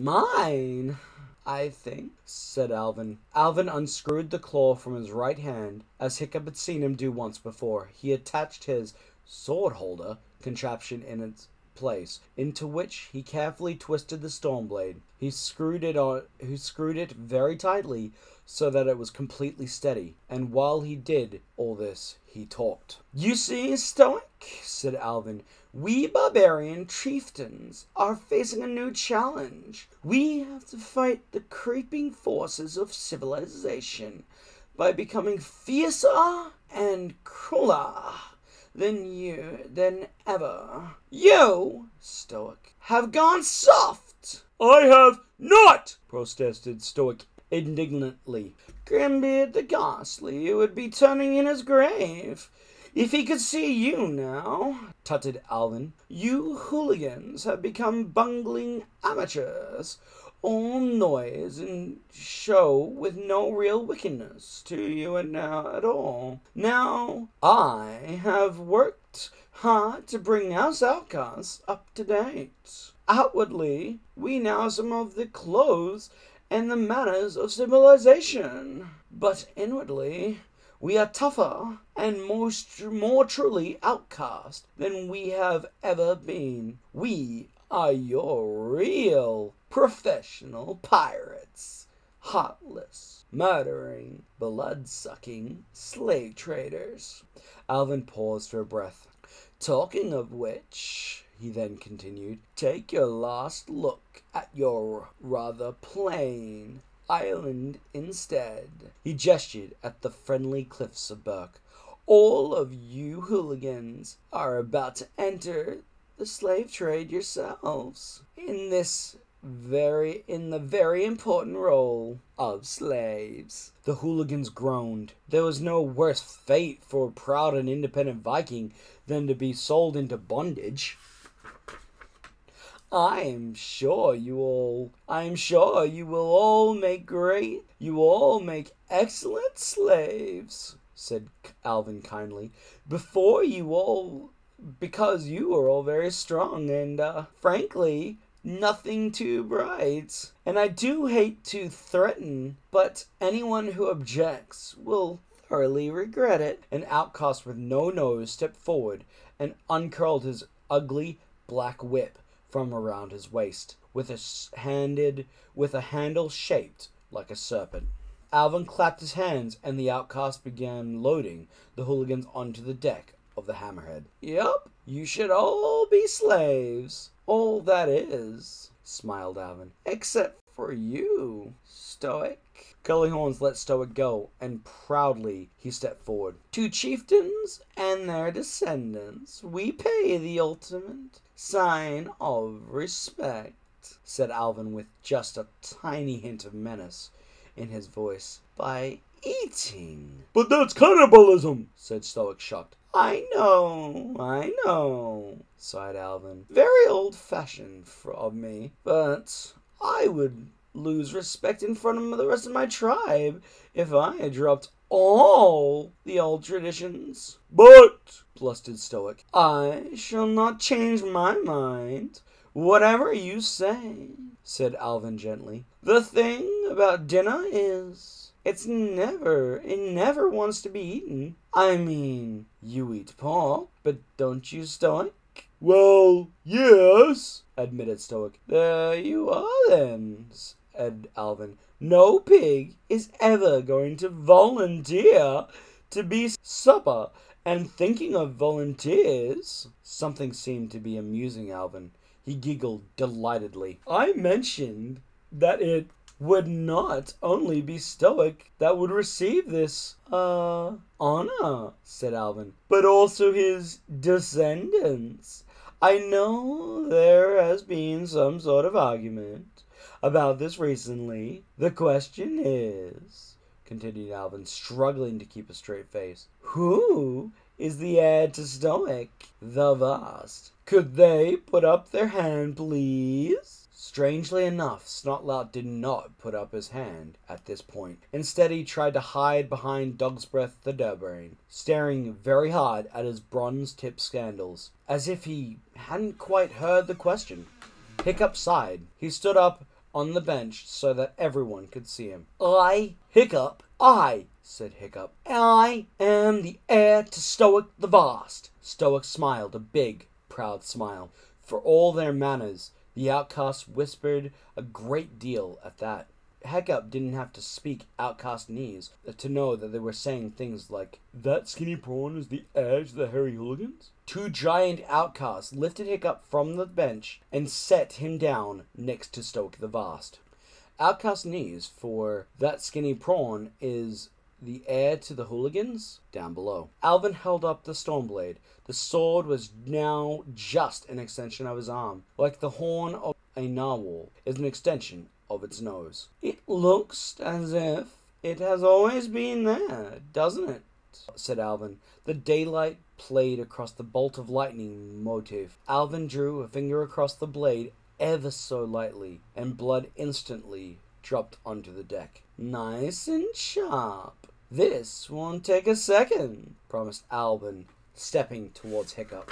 Mine, I think, said Alvin. Alvin unscrewed the claw from his right hand, as Hiccup had seen him do once before. He attached his sword-holder contraption in its place, into which he carefully twisted the storm blade. He screwed it very tightly so that it was completely steady, and while he did all this, he talked. "You see, Stoic," said Alvin, "we barbarian chieftains are facing a new challenge. We have to fight the creeping forces of civilization by becoming fiercer and crueler than ever. You, Stoic, have gone soft." "I have not!" protested Stoic indignantly. "Grimbeard the Ghastly would be turning in his grave if he could see you now," tutted Alvin. "You hooligans have become bungling amateurs, all noise and show with no real wickedness to you at all. Now, I have worked hard to bring us outcasts up to date. Outwardly, we now have some of the clothes and the manners of civilization, but inwardly, we are tougher and more truly outcast than we have ever been. We are your real professional pirates. Heartless, murdering, blood-sucking slave traders." Alvin paused for breath. "Talking of which," he then continued, "take your last look at your rather plain island instead." He gestured at the friendly cliffs of Burke. "All of you hooligans are about to enter the slave trade yourselves in the very important role of slaves." The hooligans groaned. There was no worse fate for a proud and independent Viking than to be sold into bondage. I'm sure you will all make excellent slaves," said Alvin kindly, because you are all very strong and, frankly, nothing too bright. And I do hate to threaten, but anyone who objects will thoroughly regret it." An outcast with no nose stepped forward and uncurled his ugly black whip from around his waist, with a handle shaped like a serpent. Alvin clapped his hands, and the outcast began loading the hooligans onto the deck of the Hammerhead. "Yup, you should all be slaves. All that is," smiled Alvin, "except for you, Stoic." Curlyhorns let Stoic go, and proudly he stepped forward. "To chieftains and their descendants, we pay the ultimate sign of respect," said Alvin with just a tiny hint of menace in his voice, "by eating." "But that's cannibalism," said Stoic, shocked. I know, sighed Alvin. "Very old-fashioned of me, but I would lose respect in front of the rest of my tribe if I dropped all the old traditions." "But," blustered Stoic, "I shall not change my mind, whatever you say," said Alvin gently. "The thing about dinner is, it never wants to be eaten. I mean, you eat pork, but don't you, Stoic?" "Well, yes," admitted Stoic. "There you are, then," said Alvin. "No pig is ever going to volunteer to be supper. And thinking of volunteers," something seemed to be amusing Alvin. He giggled delightedly. "I mentioned that it would not only be Stoic that would receive this, honor," said Alvin, "but also his descendants. I know there has been some sort of argument about this recently. The question is," continued Alvin, struggling to keep a straight face, "who is the heir to Stoic the Vast? Could they put up their hand, please?" Strangely enough, Snotlout did not put up his hand at this point. Instead, he tried to hide behind Dog's Breath the Durbrain, staring very hard at his bronze-tipped sandals, as if he hadn't quite heard the question. Hiccup sighed. He stood up on the bench so that everyone could see him. I, said Hiccup. I am the heir to Stoic the Vast. Stoic smiled a big, proud smile. For all their manners, the outcasts whispered a great deal at that. Hiccup didn't have to speak outcastese to know that they were saying things like, That skinny prawn is the heir to the hairy hooligans? Two giant outcasts lifted Hiccup from the bench and set him down next to Stoic the Vast. Outcastese for that skinny prawn is the heir to the hooligans down below. Alvin held up the Stormblade. The sword was now just an extension of his arm, like the horn of a narwhal is an extension of its nose. It looks as if it has always been there, doesn't it? Said Alvin. The daylight played across the bolt of lightning motif. Alvin drew a finger across the blade ever so lightly, and blood instantly dropped onto the deck. Nice and sharp. This won't take a second, promised Alvin, stepping towards Hiccup.